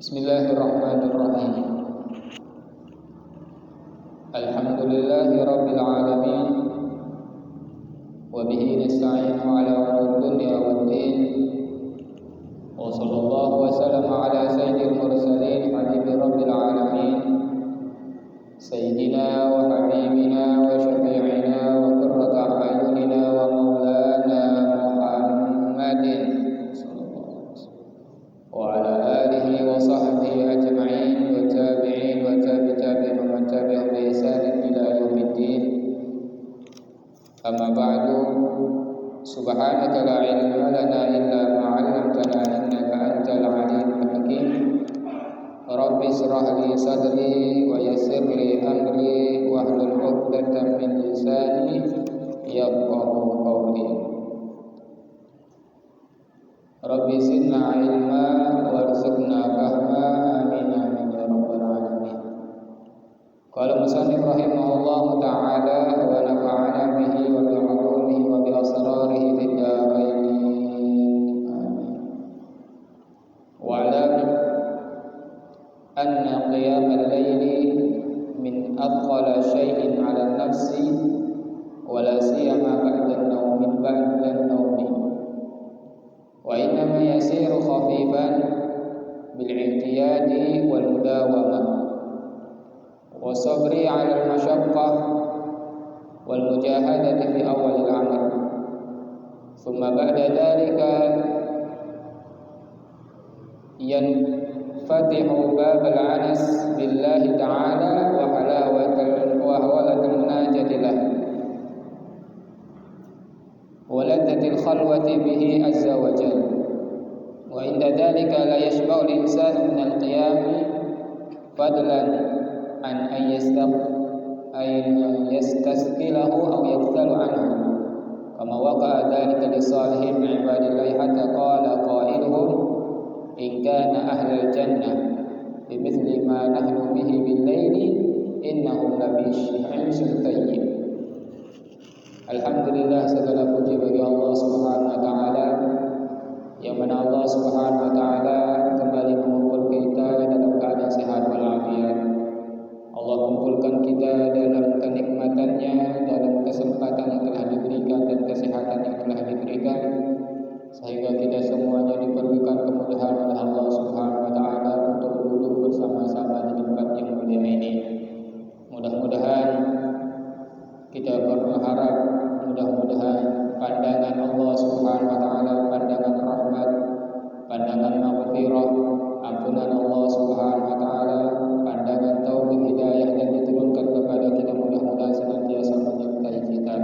Bismillahirrahmanirrahim. Alhamdulillahi rabbil alamin. Wa bihi nasta'inu ala umuri dunya waddin. Wa sallallahu wa sallama ala sayyidil mursalin habibi rabbil alamin. Sayyidina wa habibina wa syafi'ina wa qurrata a'yunina wa maulana Muhammadin wa ala alihi wa sahbihi ajma'in wa tabi'in wa tabi'in wa man tabi'ahum bi ihsan ila yaumiddin. Amma ba'du. Subhanaka la ilma lana illa ma 'allamtana innaka antal alimul hakim. Rabbi shrah li sadri wa yassir li amri wahlul 'uqdatam min lisani yafqahu qawli. Rabbi zidna ilma warzuqna fahma, amin amin ya rabbal alamin. Qala musannif rahimahullahu ta'ala wa nafa'ana bihi wa bi 'ulumihi wa bi asrarihi fid dharain. Amin. Wa alam anna qiyam al-layli min athqala shay'in 'ala an-nafsi wa la siyama ba'da an-nawmi. Wa innama yasiru khafifan bil-i'tiyadi wal mudawamah wa sabri 'ala al-mashaqqah wal mujahadati fi awal al-'amal. Thumma ba'da dhalika yanfatihu bab al-'anas billahi ta'ala wa halawatul munajati lahu ولذة الخلوة به عز وجل. وعند ذلك لا يشبع الإنسان من القيام فضلا عن أن يستثقله أو يكثر عنه، كما وقع ذلك لصالح من عباد الله حتى قال قائلهم إن كان أهل الجنة بمثل ما نحن به بالليل إنهم لفي شعير طيب. Alhamdulillah, segala puji bagi Allah Subhanahu wa taala, yang mana Allah Subhanahu wa taala kembali mengumpulkan kita dalam keadaan sehat walafiat. Allah kumpulkan kita dalam kenikmatannya, dalam kesempatan yang telah diberikan dan kesehatan yang telah diberikan, sehingga kita semuanya diberikan kemudahan oleh Allah Subhanahu wa taala untuk duduk bersama-sama di tempat yang mulia ini. Mudah-mudahan kita berharap, mudah-mudahan pandangan Allah Subhanahu wa taala, pandangan rahmat, pandangan maghfirah, ampunan Allah Subhanahu wa taala, pandangan taufik hidayah yang diturunkan kepada kita, mudah-mudahan senantiasa menyertai kita.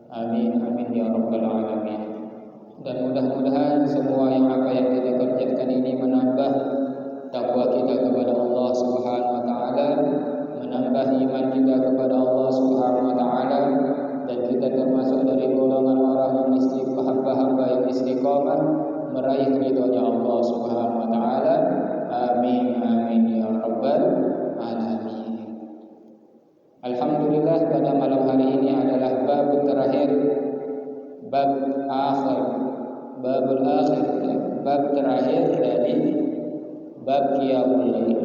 Amin amin ya rabbal alamin. Dan mudah-mudahan semua apa yang kita kerjakan ini menambah takwa kita kepada Allah Subhanahu wa taala, menambah iman kita kepada Allah Subhanahu wa taala, dan kita termasuk dari golongan orang yang hamba yang istiqamah meraih ridhonya Allah Subhanahu wa taala. Amin amin ya rabbal alamin. Alhamdulillah, pada malam hari ini adalah bab terakhir, bab akhir, babul akhir, bab terakhir dari bab qiyamul lail.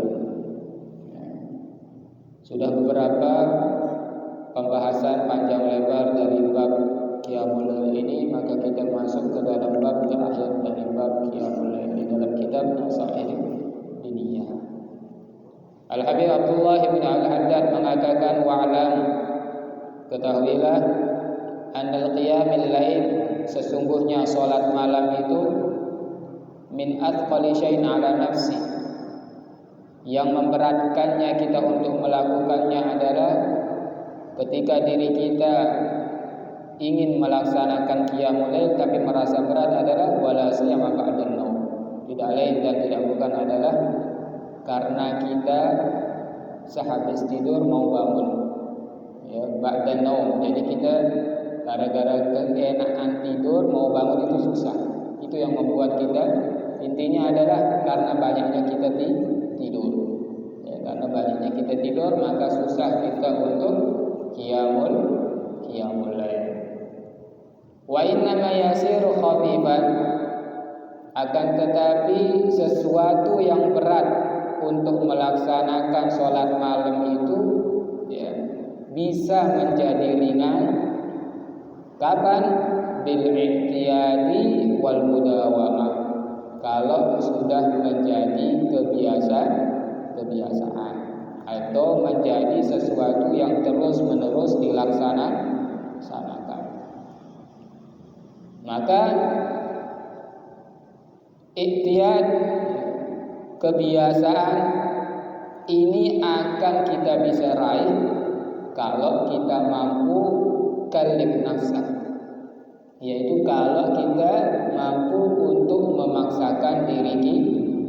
Sudah beberapa pembahasan panjang lebar dari bab qiyamul lail ini, maka kita masuk ke dalam bab terakhir dari bab qiyamul lail di dalam kitab Nasaih Diniyah. Al-Habib Abdullah bin Al-Haddad mengatakan, wa'lam, ketahuilah, annal qiyamul lail, sesungguhnya salat malam itu, min athqali syai'in 'ala nafsi, yang memberatkannya kita untuk melakukannya adalah ketika diri kita ingin melaksanakan qiyamul lail tapi merasa berat adalah wala siyama ba'dan naum. Tidak lain dan tidak bukan adalah karena kita sehabis tidur mau bangun, ya, ba'dan naum. Jadi kita gara-gara keenakan tidur mau bangun itu susah. Itu yang membuat kita, intinya adalah karena banyaknya kita tidur. Ya, karena banyaknya kita tidur maka susah kita untuk qiyamul lail. Wa inna ma yasiru khafifan, Akan tetapi sesuatu yang berat untuk melaksanakan sholat malam itu ya, bisa menjadi ringan kapan? Bil i'tiyadi wal mudawamah, kalau sudah menjadi kebiasaan atau menjadi sesuatu yang terus-menerus dilaksanakan. Maka i'tiyad, kebiasaan ini akan kita bisa raih kalau kita mampu kalif nafsa, yaitu kalau kita mampu untuk memaksakan diri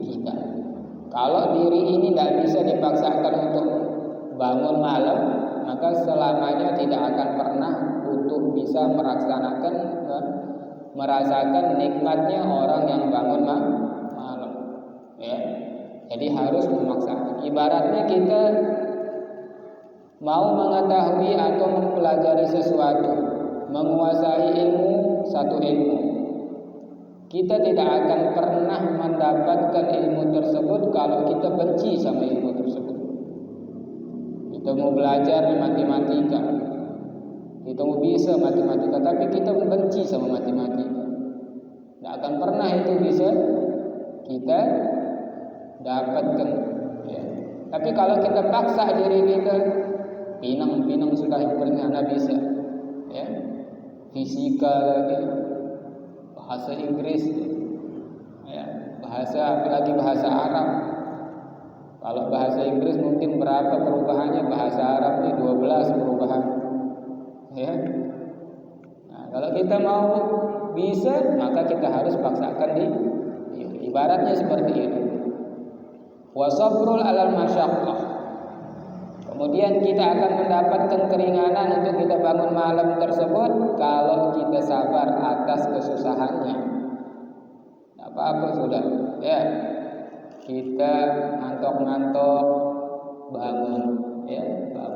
kita. Kalau diri ini tidak bisa dipaksakan untuk bangun malam, maka selamanya tidak akan pernah untuk bisa merasakan nikmatnya orang yang bangun malam. Ya. Jadi harus memaksakan. Ibaratnya kita mau mengetahui atau mempelajari sesuatu, menguasai satu ilmu, kita tidak akan pernah mendapatkan ilmu tersebut kalau kita benci sama ilmu tersebut. Kita mau belajar matematika, kita mau bisa matematika, tapi kita benci sama matematika, tidak akan pernah itu bisa kita dapatkan. Ya. Tapi kalau kita paksa diri kita, pinang sudah pernah bisa, ya, fisika lagi, bahasa Inggris, ya, apalagi bahasa Arab. Kalau bahasa Inggris mungkin berapa perubahannya, bahasa Arab ini 12 perubahan. Ya. Nah, kalau kita mau bisa, maka kita harus paksakan ibaratnya seperti itu. Wasabrul alal masyaqqah. Kemudian kita akan mendapatkan keringanan untuk kita bangun malam tersebut kalau kita sabar atas kesusahannya. Tidak apa-apa sudah, ya. Kita ngantok-ngantok bangun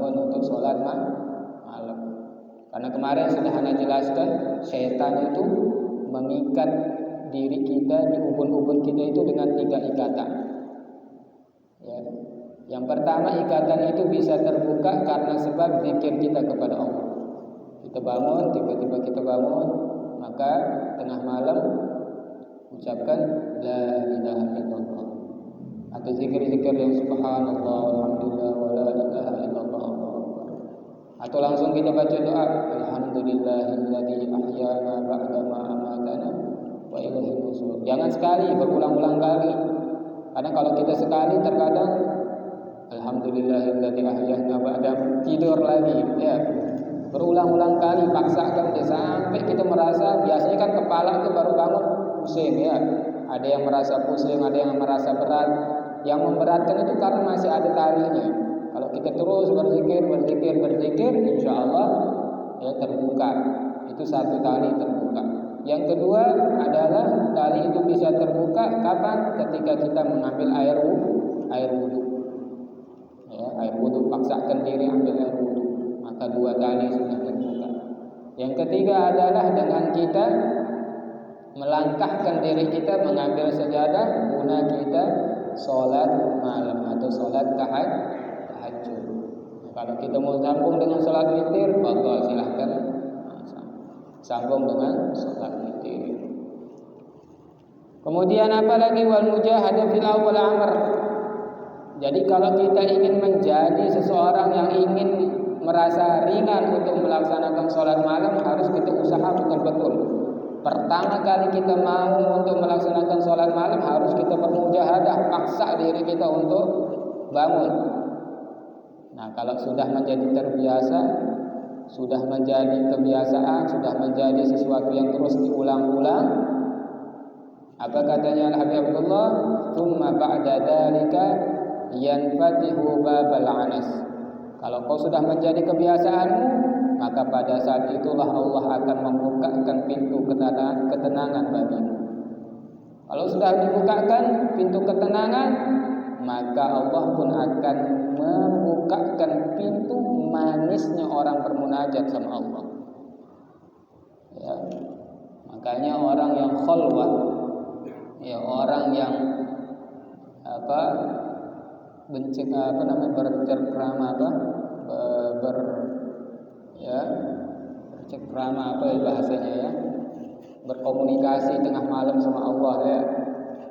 untuk sholat malam. Karena kemarin sudah Anda jelaskan, syaitan itu mengikat diri kita di ubun-ubun kita itu dengan 3 ikatan. Ya. Yang pertama, ikatan itu bisa terbuka karena sebab zikir kita kepada Allah. Kita bangun, tiba-tiba kita bangun, maka tengah malam ucapkan la ilaha illallah, atau zikir-zikir yang subhanallah, alhamdulillah, wa la ilaha illallah, atau langsung kita baca doa alhamdulillahilladzi ahyana ba'da ma amatana wa ilaihi nusyur. Jangan sekali, berulang-ulang kali. Karena kalau kita sekali terkadang alhamdulillahilladzi ahyana ba'da, tidur lagi, ya. Berulang-ulang kali paksakan sampai kita merasa, biasanya kan kepala itu baru bangun pusing, ya. Ada yang merasa pusing, ada yang merasa berat. Yang memberatkan itu karena masih ada talinya. Kalau kita terus berzikir, insya Allah ya terbuka. Itu satu tali terbuka. Yang kedua adalah tali itu bisa terbuka kapan? Ketika kita mengambil air wudu. Ya, air wudu, paksakan diri ambil air wudu, maka 2 tali sudah terbuka. Yang ketiga adalah dengan kita melangkahkan diri kita mengambil sajadah guna kita sholat malam atau sholat tahajud. Kalau kita mau sambung dengan sholat witir, maka silahkan sambung dengan sholat witir. Kemudian apalagi wal mujahadah fil awwal amr. Jadi kalau kita ingin menjadi seseorang yang ingin merasa ringan untuk melaksanakan sholat malam, harus kita usaha betul-betul. Pertama kali kita mau untuk melaksanakan sholat malam, harus kita bermujahadah, paksa diri kita untuk bangun. Nah, kalau sudah menjadi terbiasa, sudah menjadi kebiasaan, sudah menjadi sesuatu yang terus diulang-ulang, apa katanya Al-Habib Abdullah, "Tsumma ba'da dzalika yanfatihu babal anas." Kalau kau sudah menjadi kebiasaanmu, maka pada saat itulah Allah akan membukakan pintu ketenangan bagimu. Kalau sudah dibukakan pintu ketenangan, maka Allah pun akan membukakan pintu manisnya orang bermunajat sama Allah. Ya. Makanya orang yang khalwah, ya orang yang bercengkrama bercengkrama bahasanya ya, berkomunikasi tengah malam sama Allah ya,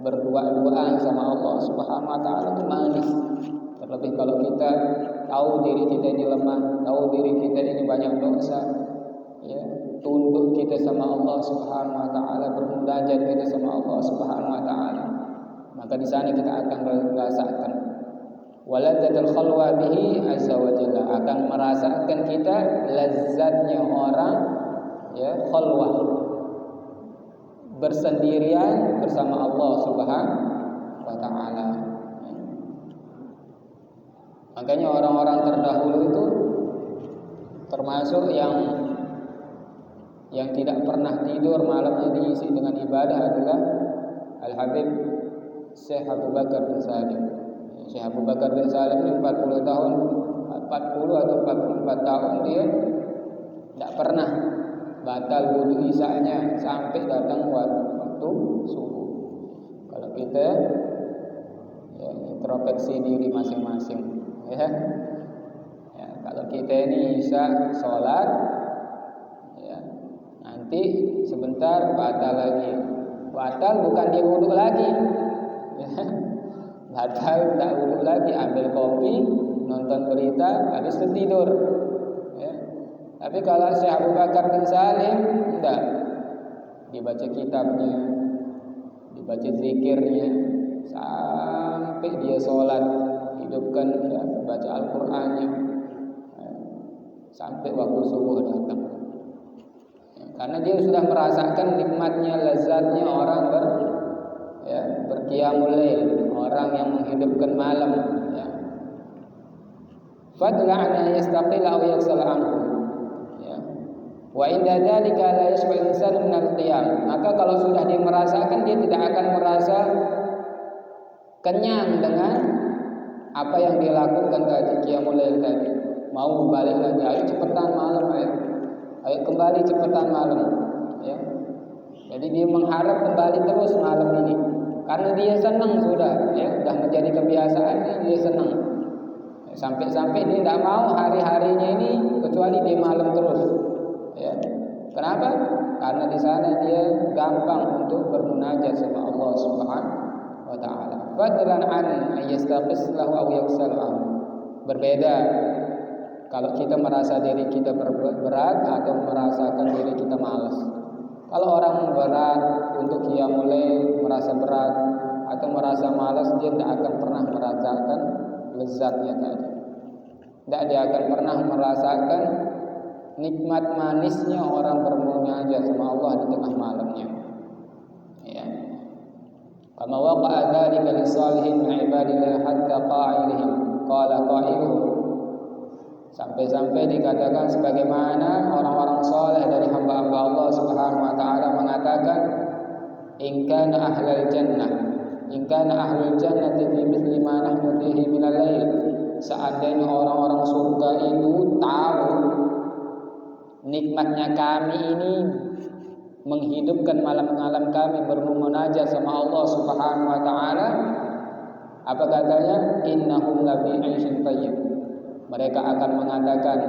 berdua-duaan sama Allah Subhanahu wa taala itu manis. Terlebih kalau kita tahu diri kita ini lemah, tahu diri kita ini banyak dosa, ya, tunduk kita sama Allah Subhanahu wa taala, bermunajat kita sama Allah Subhanahu wa taala, maka di sana kita akan merasakan waladzatul khalwa bihi azza wa jalla, akan merasakan kita lezatnya orang ya khalwah, bersendirian bersama Allah Subhanahu wa taala. Makanya orang-orang terdahulu itu termasuk yang tidak pernah tidur malamnya diisi dengan ibadah adalah Al-Habib Syekh Abu Bakar bin Salim. Syekh Abu Bakar bin Salim ini 40 atau 44 tahun dia tidak pernah batal wudu isanya sampai datang waktu subuh. Kalau kita ya, introspeksi diri masing-masing ya. Ya, kalau kita ini isya sholat ya, nanti sebentar batal lagi. Batal bukan dia wudu lagi ya. Batal tidak wudu lagi, ambil kopi, nonton berita, habis itu tidur ya. Tapi kalau Syekh Abu Bakar bin Salim enggak, dibaca kitabnya, dibaca zikirnya sampai dia sholat, hidupkan ya, baca Al-Qur'annya ya, sampai waktu subuh datang ya, karena dia sudah merasakan nikmatnya, lezatnya orang berqiyamul lail, orang yang menghidupkan malam ya. Fadla an yastaqil aw yaksal anhu ya. Wa inda dzalika la yashba insan min al-qiyam. Maka kalau sudah dia merasakan, dia tidak akan merasa kenyang dengan apa yang dia lakukan tadi, qiyamul lail tadi. Mau balik lagi, ayo cepetan malam, ayo kembali cepetan malam ya. Jadi dia mengharap kembali terus malam ini, karena dia senang sudah ya, sudah menjadi kebiasaan, dia senang. Sampai-sampai dia tidak mau hari-harinya ini kecuali di malam terus. Ya. Kenapa? Karena di sana dia gampang untuk bermunajat sama Allah Subhanahu wa taala. Fadlan an yastaqis lahu aw yaksal an. Berbeda kalau kita merasa diri kita berat atau merasakan diri kita malas. Kalau orang berat untuk qiyamul lail, merasa berat atau merasa malas, dia tidak akan pernah merasakan lezatnya tadi. Tidak, dia akan pernah merasakan nikmat manisnya orang bermunajat sama Allah di tengah malamnya. Ya. Kama waqa'a dzalika lisalihin min ibadillah hatta qa'ilihim qala qa'iluhum. Sampai-sampai dikatakan sebagaimana orang-orang saleh dari hamba-hamba Allah Subhanahu wa taala mengatakan, in kana ahlul jannati fi mithli ma nahnu fihi min al-lail. Seandainya orang-orang surga itu tahu nikmatnya kami ini menghidupkan malam-malam kami bermunajat sama Allah Subhanahu wa taala, apa katanya? Innahum la fi 'aisyin thayyib. Mereka akan mengatakan,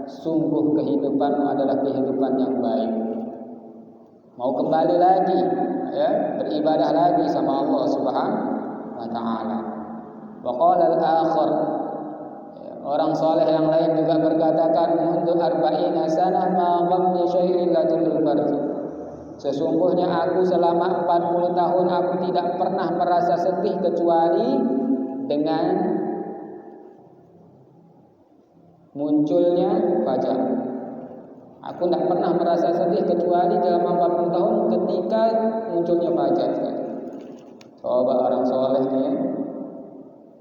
sungguh kehidupanmu adalah kehidupan yang baik. Mau kembali lagi ya, beribadah lagi sama Allah Subhanahu wa taala. Wa qala al-akhar, orang saleh yang lain juga berkatakan, mundu arba'ina sanah ma ghamni syai'in ladul farj. Sesungguhnya aku selama 40 tahun aku tidak pernah merasa sedih kecuali dengan munculnya fajar. Aku tidak pernah merasa sedih kecuali dalam 40 tahun ketika munculnya fajar. Coba orang solehnya,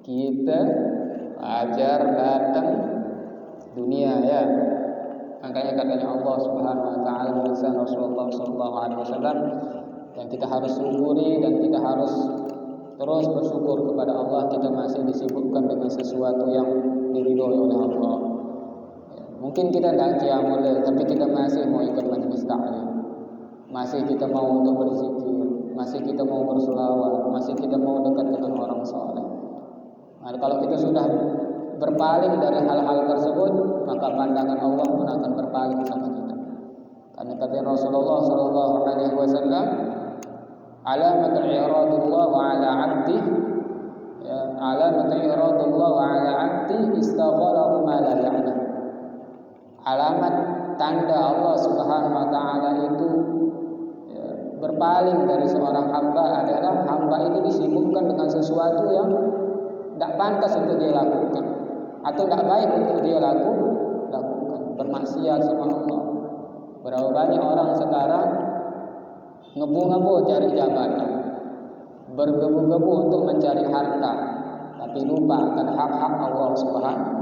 kita fajar datang dunia ya. Makanya katanya Allah Subhanahu wa taala melalui Rasulullah sallallahu alaihi wasallam, yang kita harus syukuri dan kita harus terus bersyukur kepada Allah, kita masih disibukkan dengan sesuatu yang diridhoi oleh Allah. Mungkin kita tidak qiyamul lail, tapi kita masih mau ikut majelis taklim, masih kita mau untuk berzikir, masih kita mau berselawat, masih kita mau dekat dengan orang soleh. Nah, kalau kita sudah berpaling dari hal-hal tersebut, maka pandangan Allah pun akan berpaling sama kita. Karena kata Rasulullah sallallahu alaihi wasallam, alamatul iradullah ala 'abdi, ya, alamatul iradullah ala 'abdi istaghalahu ma la ya'lam. Alamat tanda Allah Subhanahu wa taala itu berpaling dari seorang hamba adalah hamba ini disibukkan dengan sesuatu yang tidak pantas untuk dia lakukan atau tidak baik untuk dia lakukan, bermaksiat sama Allah. Berapa banyak orang sekarang ngebu-ngebu cari jabatan, bergebu-gebu untuk mencari harta, tapi lupa akan hak-hak Allah Subhanahu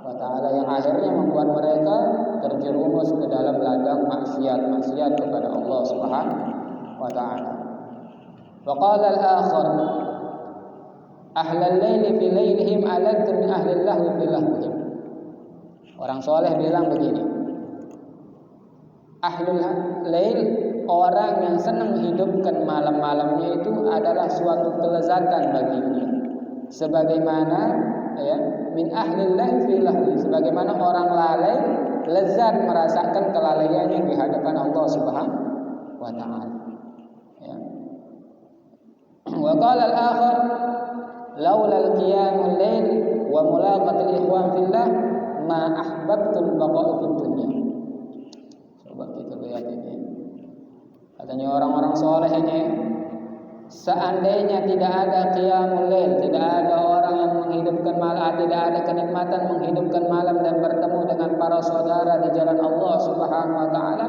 wa taala yang akhirnya membuat mereka terjerumus ke dalam ladang maksiat kepada Allah Subhanahu wa ta'ala. Wa qala al-akhar ahlal laili fi lailihim aladdu min ahlil lahwi fi lahwihim. Orang soleh bilang begini, ahlul lail, orang yang senang menghidupkan malam-malamnya itu adalah suatu kelezatan baginya, sebagaimana ya min ahlil lahwi fi lahwi, sebagaimana orang lalai lezat merasakan kelalaiannya di hadapan Allah Subhanahu wa ta'ala. Wa qala al-akhar laula al-qiyamul lail wa mulaqatul ikhwan fillah ma ahbabtul baqa'a fid dunya. Coba kita lihat ini. Katanya orang-orang soleh ini, seandainya tidak ada qiyamul lail, tidak ada orang yang menghidupkan malam, tidak ada kenikmatan menghidupkan malam dan bertemu dengan para saudara di jalan Allah Subhanahu wa taala,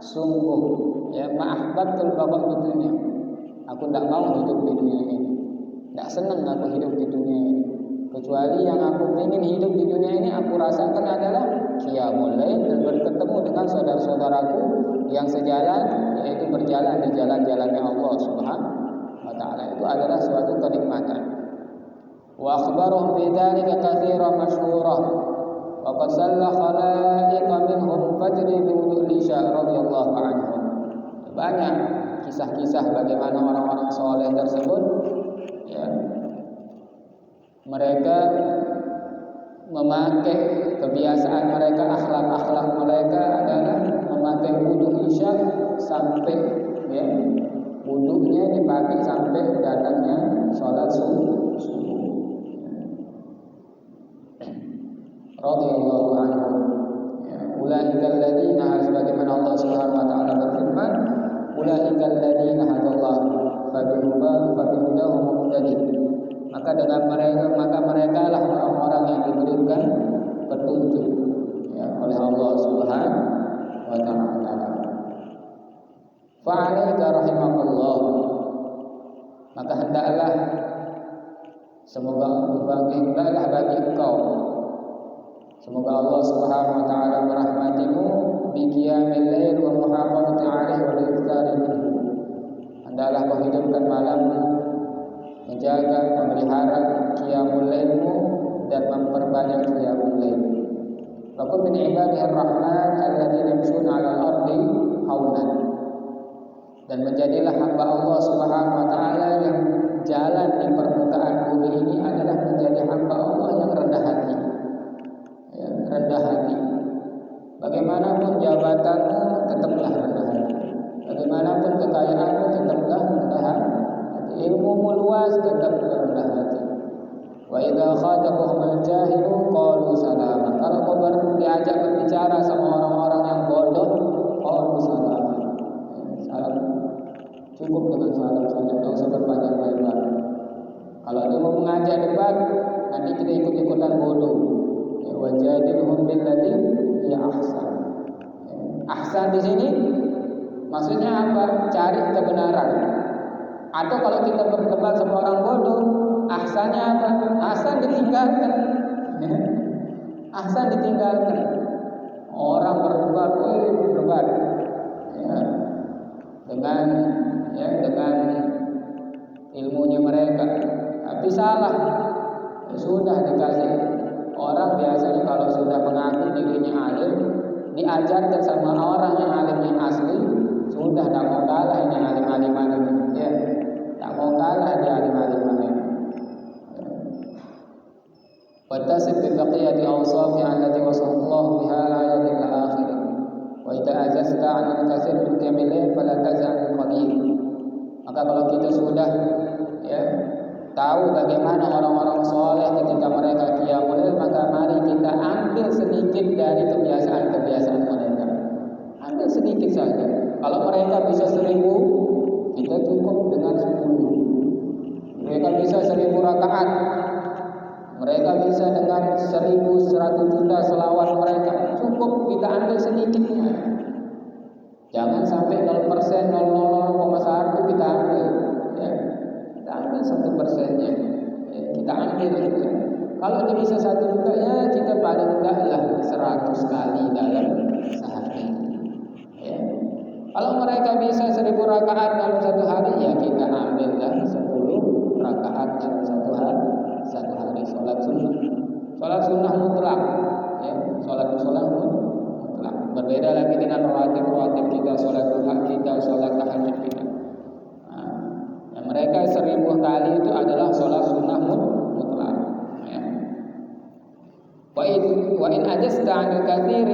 sungguh ya ma ahbabtul baqa'a fid dunya. Aku tidak mau hidup di dunia ini, tidak senang aku hidup di dunia ini. Kecuali yang aku ingin hidup di dunia ini aku rasakan adalah qiyamul lail dan bertemu dengan saudara-saudaraku yang sejalan, yaitu berjalan di jalan-jalannya Allah Subhanahu wa ta'ala. Itu adalah suatu kenikmatan. Wa akhbaruhum bi dzalika katsiran masyhurah. Wa qad salla khalaiqa minhum fajri bi wudu'il isya radhiyallahu anhu. Banyak kisah-kisah bagaimana orang-orang soleh tersebut ya, mereka memakai kebiasaan mereka, akhlak-akhlak mereka adalah memakai wudu isya sampai ya, wudunya dipakai sampai datangnya sholat subuh. Radhiyallahu anhu. Ya, ulaikal ladzina, sebagaimana Allah Subhanahu wa taala berfirman, ulaikal ladzina hadallahu fabihudahu muqtadi. Maka dengan mereka lah orang-orang yang diberikan petunjuk ya, oleh Allah Subhanahu wa taala. Fa'alaika rahimakallah, maka hendaklah semoga bagi engkau, semoga Allah Subhanahu wa taala merahmatimu bi qiyamil lail wa muhafazati 'alaihi wa iktsari minhu. Hendaklah kau hidupkan malammu, menjaga, memelihara qiyamul lailmu dan memperbanyak qiyamul lail. Wa kun min ibadihir rahman alladzina yamshuna 'alal ardi haunan. Dan menjadilah hamba Allah Subhanahu wa taala yang jalan di permukaan bumi ini adalah menjadi hamba Allah yang rendah hati. Ya, rendah hati. Bagaimanapun jabatanmu tetaplah rendah hati. Bagaimanapun kekayaanmu tetaplah rendah hati. Ilmumu luas tetap rendah hati. Wa idza khatabahumul jahilu qalu salama. Kalau kau diajak berbicara sama orang-orang yang bodoh, qalu salama. Salam. Cukup dengan salam saja, tidak usah berpanjang lebar. Kalau dia mau mengajak debat, nanti kita ikut-ikutan bodoh. Ya, wajadilhum billati ya ahsan. Ahsan di sini maksudnya apa? Cari kebenaran. Atau kalau kita berdebat sama orang bodoh, ahsannya apa? Ahsan ditinggalkan. Ya. Ahsan ditinggalkan. Orang berdebat, berdebat. Ya. Dengan ilmunya mereka, tapi salah. Ya, sudah dikasih. Orang biasanya kalau sudah mengaku dirinya alim, diajarkan sama orang yang alim yang asli, Sudah tak mau kalah ini alim-aliman ini. Ya, tak mau kalah dia alim-aliman ini. Wattasib bi baqiyati awsafi allati wasafa Allah biha al-ayat al-akhir. Wa idza ajazta 'an al-katsir min kamilin fala taz'al qalil. Maka kalau kita sudah ya tahu bagaimana orang-orang soleh ketika mereka qiyamul lail, maka mari kita ambil sedikit dari kebiasaan-kebiasaan mereka. Ambil sedikit saja. Kalau mereka bisa 1000, kita cukup dengan 10. Mereka bisa 1000 rakaat. Mereka bisa dengan 100 juta selawat mereka. Cukup kita ambil sedikitnya. Jangan sampai 0%, 0,0,1 kita ambil. Ya. Kita ambil 1%-nya. Ya, kita ambil itu. Kalau dia bisa 1 juta, ya kita paling tidaklah 100 kali dalam sehari. Ya. Kalau mereka bisa 1000 rakaat dalam satu hari, ya kita ambillah 10 rakaat dalam satu hari. Sholat sunnah. Sholat sunnah mutlak. Ya, sholat mutlak. Berbeda lagi dengan rawatib kita, sholat duha kita, sholat tahajud kita. Nah, mereka 1000 kali itu adalah sholat sunnah mutlak. Ya. Wa in ajazta 'anil katsir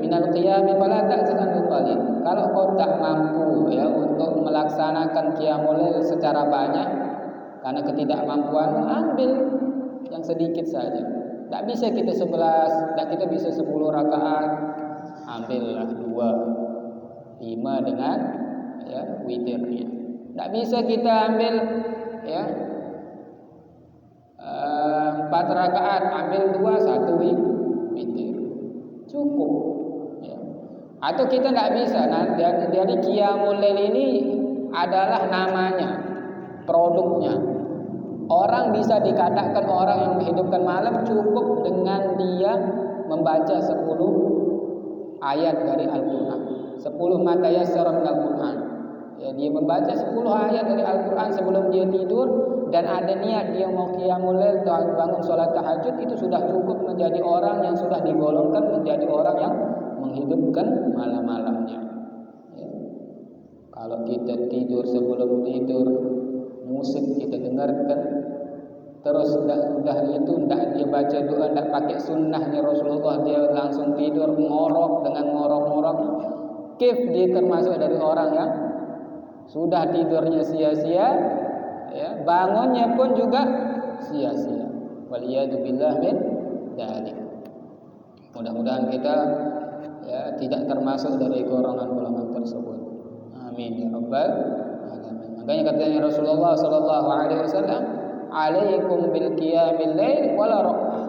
minal qiyam fala ta'zan 'anil qalil. Kalau kau tak mampu ya untuk melaksanakan qiyamul lail secara banyak karena ketidakmampuan, ambil yang sedikit saja. Tak bisa kita 11, tak kita bisa 10 rakaat. Ambillah 2, 5 dengan ya witirnya. Tak bisa kita ambil ya 4 rakaat, ambil 2, 1 witir. Cukup ya. Atau kita tak bisa. Nah, dari qiyamul lail ini adalah namanya, produknya. Orang bisa dikatakan orang yang menghidupkan malam cukup dengan dia membaca 10 ayat dari Al-Quran, 10 mata yassara min Al-Quran. Ya, dia membaca 10 ayat dari Al-Quran sebelum dia tidur dan ada niat dia mau qiyamul lail atau bangun sholat tahajud, itu sudah cukup menjadi orang yang sudah digolongkan menjadi orang yang menghidupkan malam-malamnya. Ya. Kalau kita tidur sebelum tidur musik kita dengarkan, terus udah itu ndak dia baca doa, ndak pakai sunnahnya Rasulullah, dia langsung tidur ngorok dengan ngorok-ngorok, dia termasuk dari orang yang sudah tidurnya sia-sia, ya, bangunnya pun juga sia-sia. Waliyadzubillah min dzalik. Mudah-mudahan kita ya tidak termasuk dari golongan-golongan tersebut. Amin ya rabbal alamin. Makanya katanya Rasulullah sallallahu alaihi wasallam, "Alaikum bil qiyamil lail wala raq'ah."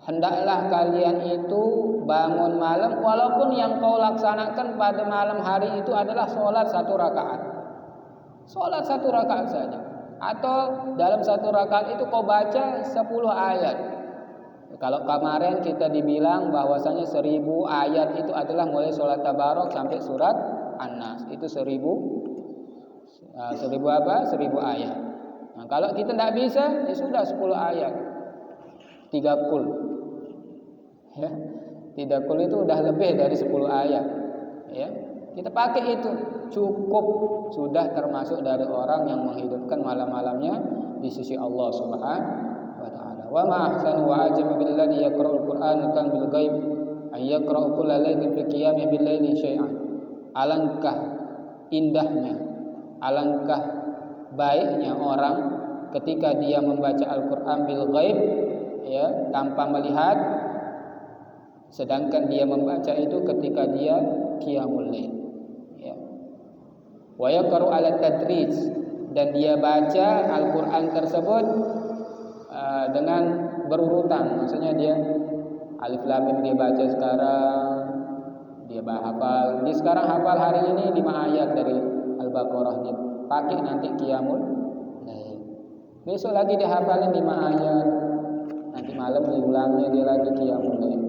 Hendaklah kalian itu bangun malam walaupun yang kau laksanakan pada malam hari itu adalah sholat 1 rakaat. Sholat 1 rakaat saja. Atau dalam 1 rakaat itu kau baca 10 ayat. Kalau kemarin kita dibilang bahwasanya 1000 ayat itu adalah mulai sholat tabarok sampai surat An-Nas. Itu 1000 apa? 1000 ayat. Nah, kalau kita tidak bisa, ya sudah 10 ayat. 30. Ya. 30 itu udah lebih dari 10 ayat. Ya. Kita pakai itu, cukup, sudah termasuk dari orang yang menghidupkan malam-malamnya di sisi Allah Subhanahu wa taala. Wa ma ahsanu wa ajaba billadhi yaqra'ul Qur'an kan bil ghaib ay yaqra'u kulla lailin fi qiyami bil laili syai'an. Alangkah indahnya, alangkah baiknya orang ketika dia membaca Al-Qur'an bil ghaib, ya, tanpa melihat, sedangkan dia membaca itu ketika dia qiyamul lail, ya. Wa yaqra'u ala tadrij, dan dia baca Al-Qur'an tersebut dengan berurutan. Maksudnya dia Alif Lam Mim dia baca sekarang, dia hafal. Dia sekarang hafal hari ini 5 ayat dari Al-Baqarah, dia pakai nanti qiyamul lail. Besok lagi dia hafalin 5 ayat. Nanti malam diulangnya dia lagi qiyamul lail.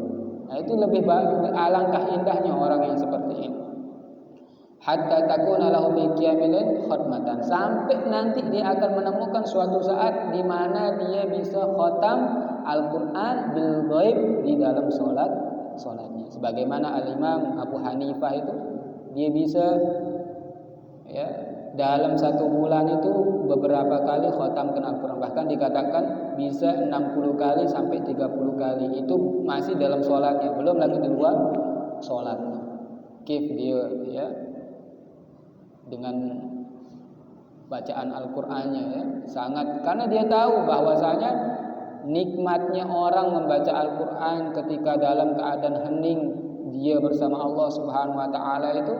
Nah, itu lebih alangkah indahnya orang yang seperti ini. Hatta takuna lahu fi qiyamil lail khatmatan, sampai nanti dia akan menemukan suatu saat di mana dia bisa khatam Al-Qur'an bil ghaib di dalam salatnya. Sebagaimana Al-Imam Abu Hanifah itu dia bisa ya, dalam 1 bulan itu beberapa kali khatamkan Al-Quran. Bahkan dikatakan bisa 60 kali sampai 30 kali. Itu masih dalam sholatnya, belum lagi di luar sholatnya. Kif dia ya dengan bacaan Al-Qur'annya ya, sangat, karena dia tahu bahwasanya nikmatnya orang membaca Al-Qur'an ketika dalam keadaan hening dia bersama Allah Subhanahu wa taala itu,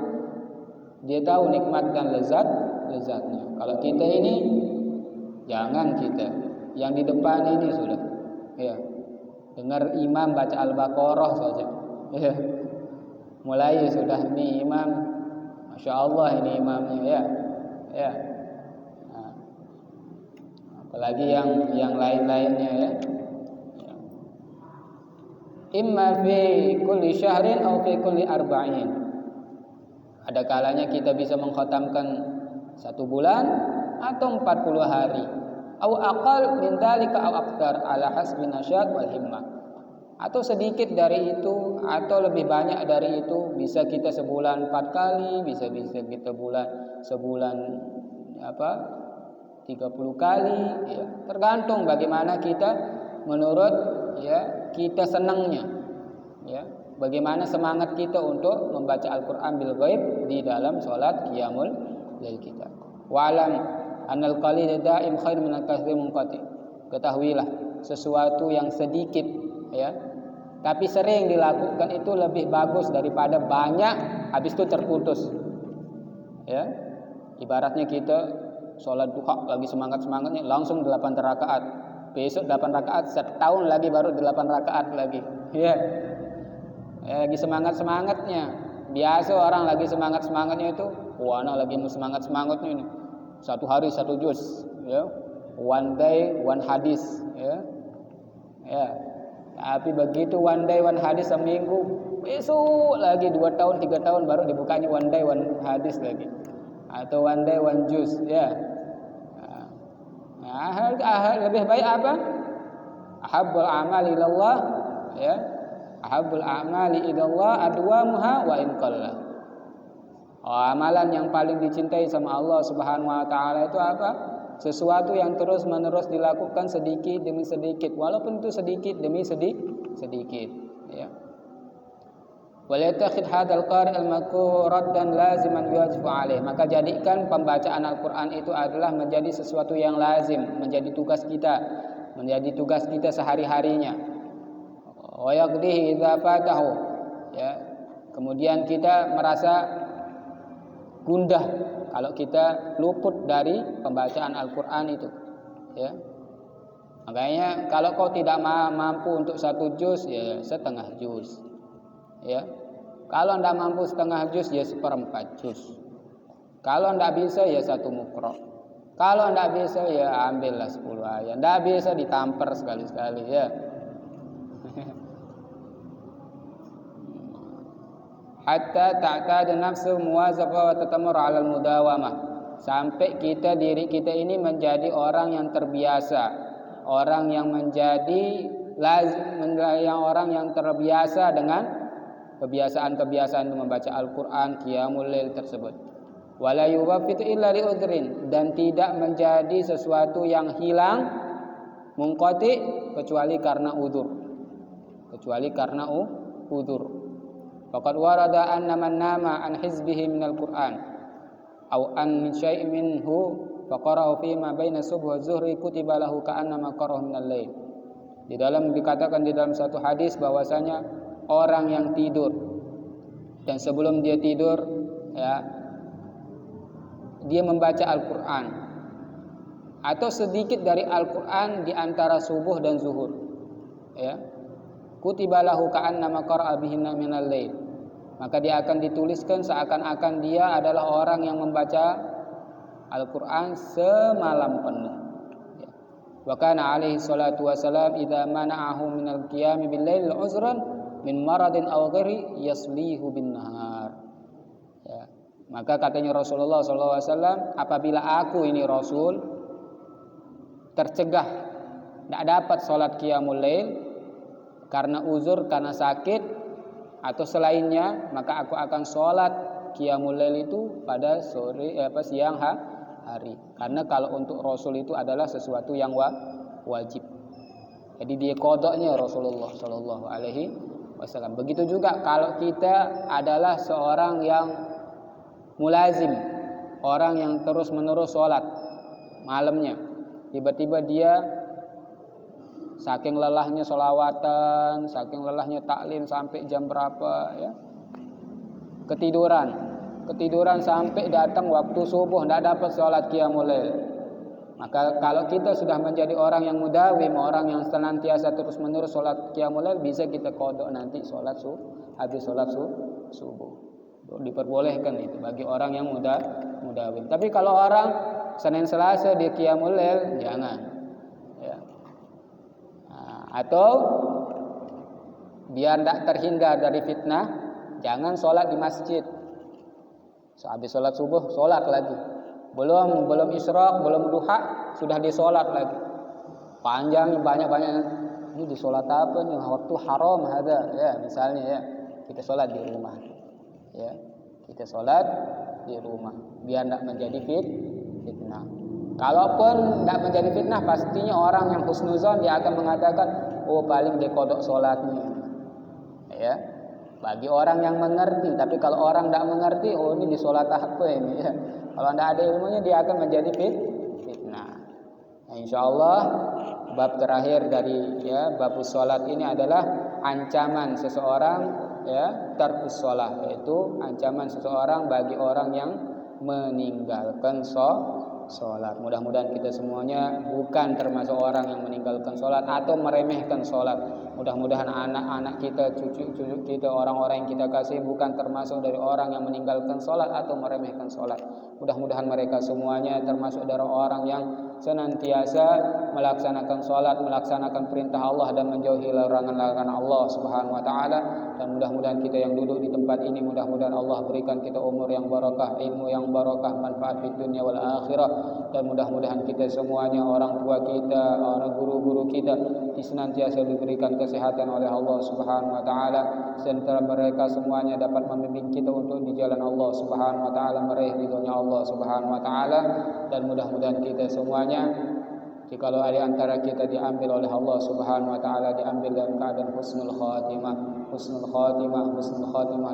dia tahu nikmat dan lezatnya. Kalau kita ini, jangan kita yang di depan ini sudah ya, dengar imam baca Al-Baqarah saja ya, mulai sudah ini imam, Masya Allah ini imamnya ya. Nah, apalagi yang lain-lainnya ya. Imma fi kulli syahrin aw fi kulli arba'in. Ada kalanya kita bisa mengkhatamkan 1 bulan atau 40 hari. Aw aqal min dzalika aw aktsar ala hasbi nasyat wal himmah. Atau sedikit dari itu atau lebih banyak dari itu, bisa kita sebulan 4 kali, bisa kita sebulan 30 kali ya, tergantung bagaimana kita menurut ya kita senangnya ya, bagaimana semangat kita untuk membaca Al-Qur'an bil ghaib di dalam salat qiyamul lail kita. Wa'lam annal qalil da'im khair min al-katsir munqati. Ketahuilah sesuatu yang sedikit ya tapi sering dilakukan itu lebih bagus daripada banyak habis itu terputus ya. Ibaratnya kita sholat duha lagi semangatnya langsung 8 rakaat, besok 8 rakaat, setahun lagi baru 8 rakaat lagi ya. Lagi semangatnya. Biasa orang lagi semangatnya itu, wah ana lagi semangatnya ini 1 hari 1 juz ya, one day one hadis ya. Tapi begitu one day one hadis seminggu, besok lagi 2 tahun 3 tahun baru dibukanya one day one hadis lagi, atau one day one juz ya. Lebih baik apa? Ahabbul amali ilallah ya, ahabbul amali ilallah adwamuha wa in qalla. Amalan yang paling dicintai sama Allah Subhanahu wa taala itu apa? Sesuatu yang terus-menerus dilakukan sedikit demi sedikit, walaupun itu sedikit demi sedikit ya. Walaitakhid hadzal qari' al-madhkur raddan laziman yuwajibu alaih. Maka jadikan pembacaan Al-Qur'an itu adalah menjadi sesuatu yang lazim, menjadi tugas kita sehari-harinya. Wa yaqdihi idza fatahu ya. Kemudian kita merasa gundah kalau kita luput dari pembacaan Al-Qur'an itu ya. Makanya kalau kau tidak mampu untuk 1 juz ya setengah juz ya. Kalau tidak mampu setengah juz ya 1/4 juz. Kalau tidak bisa ya 1 muqra. Kalau tidak bisa ya ambillah 10 ayat. Tidak bisa ditampar sekali-sekali ya. Hatta ta'tada nafsu muwazafah wa tatamur 'ala al-mudawamah. Sampai diri kita ini menjadi orang yang terbiasa, orang yang orang yang terbiasa dengan kebiasaan-kebiasaan membaca Al-Qur'an qiyamul lail tersebut. Wala yuwaffitu illa li udhrin, dan tidak menjadi sesuatu yang hilang munqati kecuali karena udzur. Faqad warada anna man nama an hizbihi minal Qur'an aw an syai'in minhu faqara'u fi ma baina subh wa zuhri kutiba lahu ka'annama qara'ahu minal lail. Dikatakan di dalam satu hadis bahwasanya orang yang tidur dan sebelum dia tidur ya dia membaca Al-Qur'an atau sedikit dari Al-Qur'an di antara subuh dan zuhur ya, kutiba lahu ka'annama qara'a bihinna minal lail, maka dia akan dituliskan seakan-akan dia adalah orang yang membaca Al-Qur'an semalam penuh ya. Wa kana alaihi salatu wasalam idza mana'ahu minal qiyam bil lail uzran min maradin aw ghairi yaslihu bin nahar ya. Maka katanya Rasulullah SAW, apabila aku ini Rasul tercegah tidak dapat sholat qiyamul lail karena uzur, karena sakit atau selainnya, maka aku akan sholat qiyamul lail itu pada siang hari. Karena kalau untuk Rasul itu adalah sesuatu yang wajib. Jadi dia qadanya Rasulullah sallallahu alaihi wasallam. Begitu juga kalau kita adalah seorang yang mulazim, orang yang terus-menerus sholat malamnya. Tiba-tiba dia saking lelahnya sholawatan, saking lelahnya taklim sampai jam berapa ya, ketiduran sampai datang waktu subuh tidak dapat sholat qiyamul lail. Maka kalau kita sudah menjadi orang yang mudawim, orang yang senantiasa terus-menerus sholat qiyamul lail, bisa kita qada nanti sholat habis sholat subuh. Diperbolehkan itu bagi orang yang mudawim. Tapi kalau orang Senin Selasa di qiyamul lail, jangan ya. Atau biar tidak terhindar dari fitnah, jangan sholat di masjid. Habis sholat subuh, sholat lagi. Belum isyraq, belum duha, sudah disolat lagi. Panjang, banyak. Ini disolat apa nih? Waktu haram ada, ya misalnya ya. Kita sholat di rumah, ya. Kita sholat di rumah, biar tidak menjadi fitnah. Kalaupun tidak menjadi fitnah, pastinya orang yang husnuzon dia akan mengatakan, oh paling dia kodok sholatnya, ya. Bagi orang yang mengerti. Tapi kalau orang tidak mengerti, oh ini di sholat apa ini, ya. Kalau tidak ada ilmunya, dia akan menjadi fitnah. Nah, insyaallah bab terakhir dari bab sholat ini adalah ancaman seseorang tarkus sholat, yaitu ancaman seseorang bagi orang yang meninggalkan sholat. Mudah-mudahan kita semuanya bukan termasuk orang yang meninggalkan sholat atau meremehkan sholat. Mudah-mudahan anak-anak kita, cucu-cucu kita, orang-orang yang kita kasih bukan termasuk dari orang yang meninggalkan sholat atau meremehkan sholat. Mudah-mudahan mereka semuanya termasuk dari orang yang senantiasa melaksanakan sholat, melaksanakan perintah Allah dan menjauhi larangan-larangan Allah Subhanahu wa taala. Dan mudah-mudahan kita yang duduk di tempat ini, mudah-mudahan Allah berikan kita umur yang barakah, ilmu yang barakah, manfaat di dunia wal akhirah. Dan mudah-mudahan kita semuanya, orang tua kita, orang guru-guru kita, senantiasa diberikan kesehatan oleh Allah Subhanahu wa taala, serta mereka semuanya dapat membimbing kita untuk di jalan Allah Subhanahu wa taala, meraih ridhonya Allah Subhanahu wa taala. Dan mudah-mudahan kita semuanya, jikalau ada antara kita diambil oleh Allah Subhanahu wa taala, diambil dalam keadaan husnul khatimah,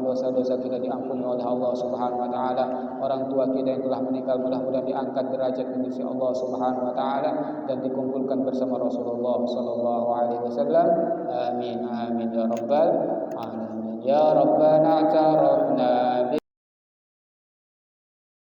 dosa-dosa kita diampuni oleh Allah Subhanahu wa taala. Orang tua kita yang telah meninggal mudah-mudahan diangkat derajat di sisi Allah Subhanahu wa taala dan dikumpulkan bersama Rasulullah sallallahu alaihi wasallam. Amin amin ya rabbal alamin. Ya rabbana ta'arraf